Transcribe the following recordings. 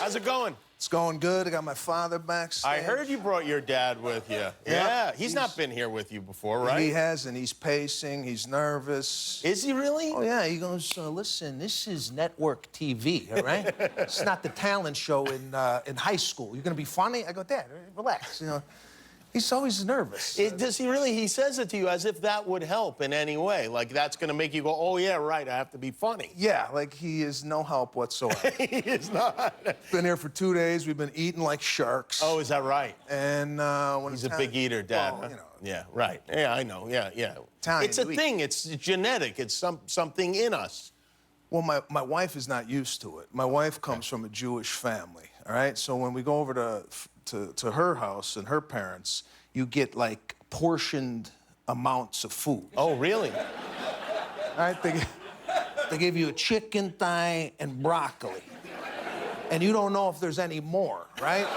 How's it going? It's going good. I got my father backstage. I heard you brought your dad with you. Yeah. He's not been here with you before, right? He hasn't. He's pacing. He's nervous. Is he really? Oh, yeah. He goes, listen, this is network TV, all right? It's not the talent show in high school. You're going to be funny? I go, Dad, relax, you know. He's always nervous. Does he really? He says it to you as if that would help in any way. Like that's going to make you go, oh, yeah, right, I have to be funny. Yeah, like he is no help whatsoever. He is not. Been here for 2 days. We've been eating like sharks. Oh, is that right? And when he's a big eater, Dad. Well, huh? you know. Yeah, right. Yeah, I know. Yeah. Italian, it's a thing. It's genetic. It's something in us. Well, my wife is not used to it. My wife comes from a Jewish family, all right? So when we go over to her house and her parents, you get, like, portioned amounts of food. Oh, really? All right? They give you a chicken thigh and broccoli. And you don't know if there's any more, right?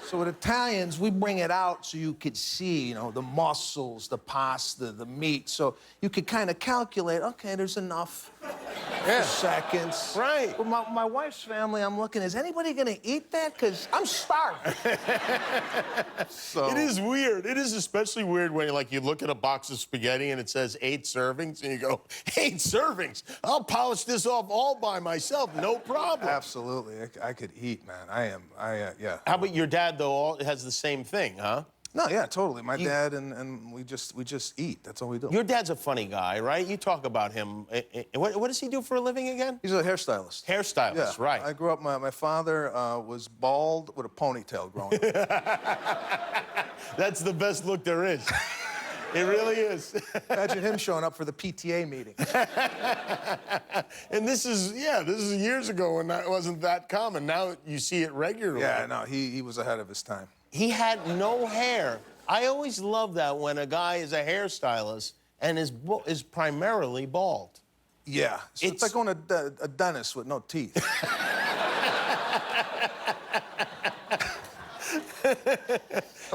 So with Italians, we bring it out so you could see, you know, the muscles, the pasta, the meat. So you could kind of calculate, okay, there's enough for seconds. Right. But my wife's family, I'm looking, is anybody gonna eat that? Because I'm starving. So it is weird. It is especially weird when like you look at a box of spaghetti and it says 8 servings and you go, 8 servings? I'll polish this off all by myself, no problem. Absolutely, I could eat, man. Yeah. How about your dad, though, all has the same thing, huh? No, yeah, totally. My dad and we just eat. That's all we do. Your dad's a funny guy, right? You talk about him. What does he do for a living again? He's a hairstylist. Hairstylist, Yeah. right. I grew up, my father was bald with a ponytail growing up. That's the best look there is. It really is. Imagine him showing up for the PTA meeting. And this is years ago when that wasn't that common. Now you see it regularly. Yeah, no, he was ahead of his time. He had no hair. I always love that when a guy is a hairstylist and is primarily bald. Yeah, so it's like going to a dentist with no teeth.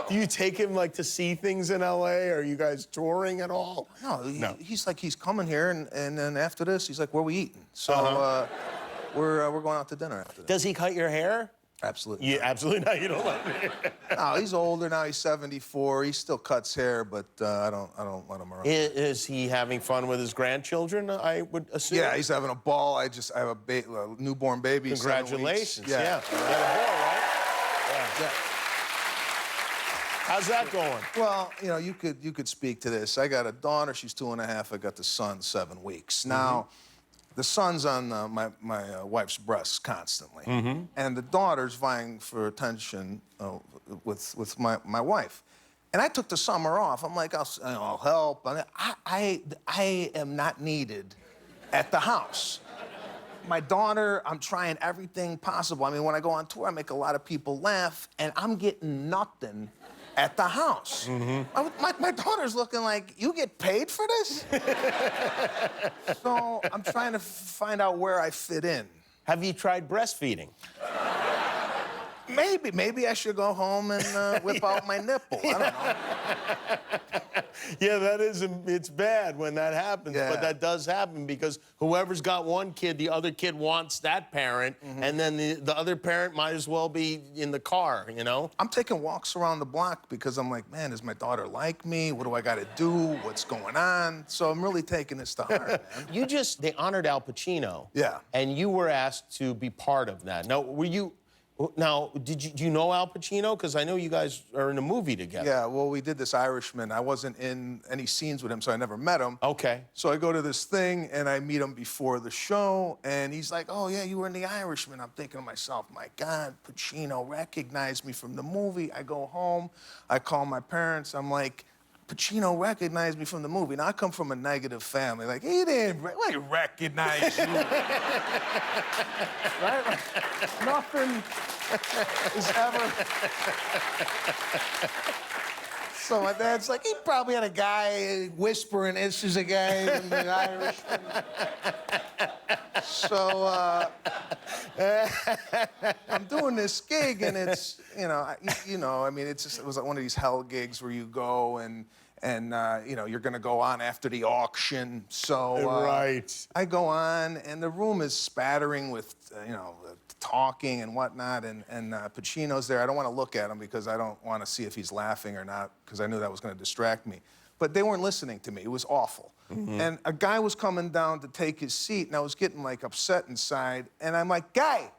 Do you take him like to see things in LA? Are you guys touring at all? No, he's like, he's coming here, and then after this, he's like, where we eating? So we're going out to dinner after this. Does he cut your hair? Absolutely. Yeah, absolutely not. You don't let me. No, he's older now. He's 74. He still cuts hair, but I don't let him around. Is he having fun with his grandchildren? I would assume. Yeah, he's having a ball. I have a newborn baby. Congratulations. 7 weeks. Yeah. You got a boy, right? Yeah. How's that going? Well, you know, you could speak to this. I got a daughter. She's 2.5. I got the son, 7 weeks. Now, the son's on my wife's breasts constantly, and the daughter's vying for attention with my wife. And I took the summer off. I'm like, I'll help. I am not needed at the house. My daughter, I'm trying everything possible. I mean, when I go on tour, I make a lot of people laugh, and I'm getting nothing at the house. My daughter's looking like, you get paid for this? So I'm trying to find out where I fit in. Have you tried breastfeeding? Maybe I should go home and whip out my nipple. I don't know. Yeah, it's bad when that happens, but that does happen because whoever's got one kid, the other kid wants that parent, and then the other parent might as well be in the car, you know? I'm taking walks around the block because I'm like, man, does my daughter like me? What do I got to do? What's going on? So I'm really taking this to heart, man. They honored Al Pacino. Yeah. And you were asked to be part of that. Now, do you know Al Pacino? Because I know you guys are in a movie together. Yeah, well, we did this Irishman. I wasn't in any scenes with him, so I never met him. Okay. So I go to this thing, and I meet him before the show, and he's like, oh, yeah, you were in the Irishman. I'm thinking to myself, my God, Pacino recognized me from the movie. I go home. I call my parents. I'm like, Pacino recognized me from the movie. Now, I come from a negative family. Like, he didn't recognize you. Right? Like, nothing is ever... So my dad's like, he probably had a guy whispering, this is a guy in the Irishman. So I'm doing this gig, and it's, I mean, it was like one of these hell gigs where you go and and you know, you're going to go on after the auction. So right. I go on, and the room is spattering with, you know, talking and whatnot, and Pacino's there. I don't want to look at him because I don't want to see if he's laughing or not, because I knew that was going to distract me. But they weren't listening to me. It was awful. And a guy was coming down to take his seat, and I was getting, like, upset inside. And I'm like, guy,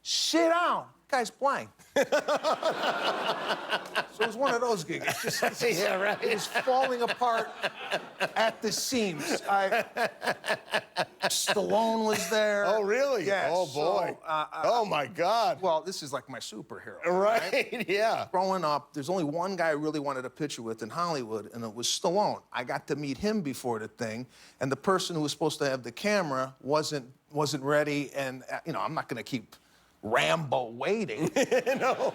sit down. Guy's blind. So it was one of those gigs. Yeah, right. It was falling apart at the seams. Stallone was there. Oh, really? Yeah. Oh, boy. So, oh, my God. well, this is like my superhero. Right, yeah. Growing up, there's only one guy I really wanted a picture with in Hollywood, and it was Stallone. I got to meet him before the thing, and the person who was supposed to have the camera wasn't ready, and, you know, I'm not going to keep Rambo waiting. No.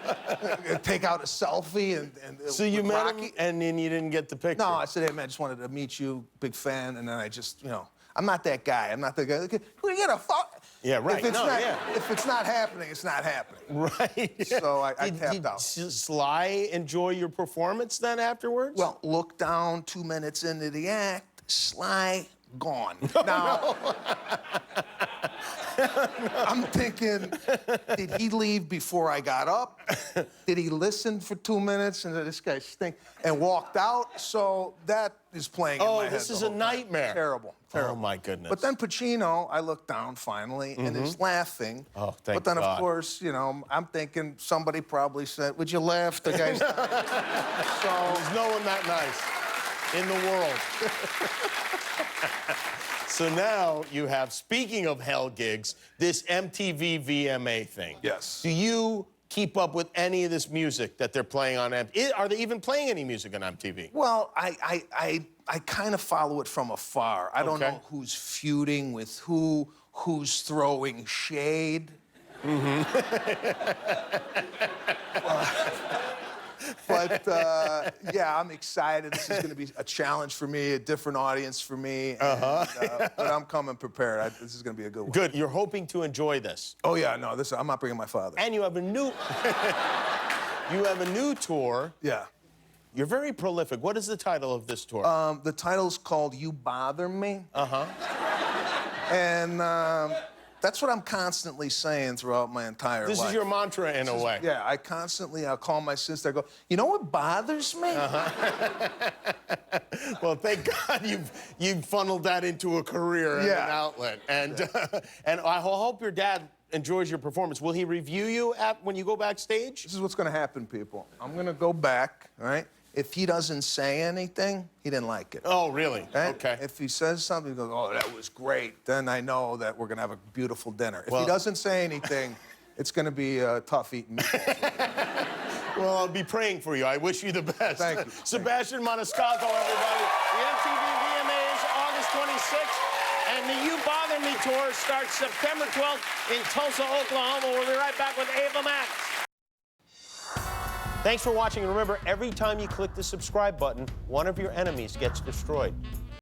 Take out a selfie and so you met Rocky. him, and then you didn't get the picture? No, I said, hey, man, I just wanted to meet you, big fan, and then I just, you know, I'm not that guy. I'm not that guy. Who you gonna fuck? Yeah, right. If it's not happening, it's not happening. Right. So I tapped out. Did Sly enjoy your performance then afterwards? Well, look down 2 minutes into the act, Sly gone. Now, I'm thinking, did he leave before I got up? Did he listen for 2 minutes and this guy stink and walked out? So that is playing in my head. Oh, this is a nightmare. Terrible. Oh, my goodness. But then Pacino, I look down finally, and he's laughing. Oh, thank But then, God. of course, you know, I'm thinking somebody probably said, would you laugh? The guy's So there's no one that nice in the world. So now you have, speaking of hell gigs, this MTV VMA thing. Yes. Do you keep up with any of this music that they're playing on MTV? Are they even playing any music on MTV? Well, I kind of follow it from afar. I don't know who's feuding with who, who's throwing shade. But yeah, I'm excited. This is going to be a challenge for me, a different audience for me. And, but I'm coming prepared. This is going to be a good one. Good. You're hoping to enjoy this. Oh yeah, no, I'm not bringing my father. And you have a new, you have a new tour. Yeah. You're very prolific. What is the title of this tour? The title's called "You Bother Me." And that's what I'm constantly saying throughout my entire life. This is your mantra in a way. Yeah, I'll call my sister, I go, you know what bothers me? Well, thank God you've funneled that into a career and an outlet. And, and I hope your dad enjoys your performance. Will he review you when you go backstage? This is what's going to happen, people. I'm going to go back, all right? If he doesn't say anything, he didn't like it. Oh, really? Right? Okay. If he says something, he goes, oh, that was great, then I know that we're going to have a beautiful dinner. If Well, he doesn't say anything, it's going to be tough eating meatballs. Well, I'll be praying for you. I wish you the best. Thank you. Sebastian Maniscalco, everybody. The MTV VMA is August 26th, and the You Bother Me tour starts September 12th in Tulsa, Oklahoma. We'll be right back with Ava Max. Thanks for watching, and remember, every time you click the subscribe button, one of your enemies gets destroyed.